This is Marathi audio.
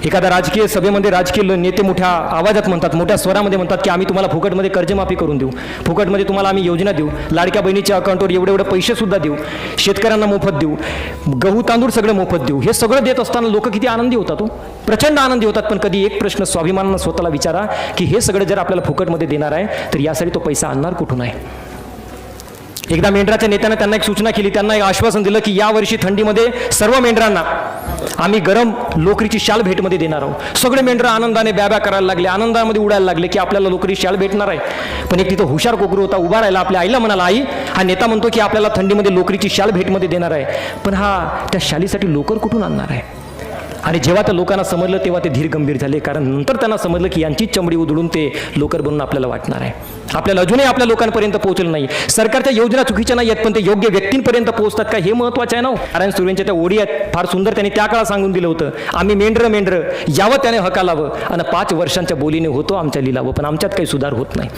एखाद्या राजकीय सभेमध्ये राजकीय नेते मोठ्या आवाजात म्हणतात, मोठ्या स्वरामध्ये म्हणतात की आम्ही तुम्हाला फुकटमध्ये कर्जमाफी करून देऊ, फुकटमध्ये तुम्हाला आम्ही योजना देऊ, लाडक्या बहिणीच्या अकाउंटवर एवढे एवढे पैसेसुद्धा देऊ, शेतकऱ्यांना मोफत देऊ, गहू तांदूळ सगळं मोफत देऊ. हे सगळं देत असताना लोक किती आनंदी होतात, प्रचंड आनंदी होतात. पण कधी एक प्रश्न स्वाभिमानानं स्वतःला विचारा की हे सगळं जर आपल्याला फुकटमध्ये देणार आहे तर यासाठी तो पैसा आणणार कुठून आहे. एकदा मेंढराच्या नेत्यानं त्यांना एक सूचना केली, त्यांना एक आश्वासन दिलं की यावर्षी थंडीमध्ये सर्व मेंढरांना आम्ही गरम लोकरीची शाल भेटमध्ये देणार आहोत. सगळे मेंढरं आनंदाने ब्याब्या करायला लागले, आनंदामध्ये उडायला लागले की आपल्याला लोकरी शाल भेटणार आहे. पण एक तिथं हुशार कोकरू होता, उभा राहिला, आपल्या आईला म्हणाला, आई हा नेता म्हणतो की आपल्याला थंडीमध्ये लोकरीची शाल भेटमध्ये देणार आहे, पण हा त्या शालीसाठी लोकर कुठून आणणार आहे. आणि जेव्हा त्या लोकांना समजलं तेव्हा ते धीर गंभीर झाले, कारण नंतर त्यांना समजलं की यांचीच चमडी उधळून ते लोकर बनून आपल्याला वाटणार आहे. आपल्याला अजूनही आपल्या लोकांपर्यंत पोहोचलं नाही. सरकारच्या योजना चुकीच्या नाही आहेत, पण ते योग्य व्यक्तींपर्यंत पोहोचतात का हे महत्त्वाचं आहे ना. नारायण सुर्वेंच्या त्या ओढी आहेत, फार सुंदर त्यांनी त्या काळात सांगून दिलं होतं, आम्ही मेंढरं यावं त्याने हकालावं आणि 5 वर्षांच्या बोलीने होतो आमच्या लिलावं, पण आमच्यात काही सुधार होत नाही.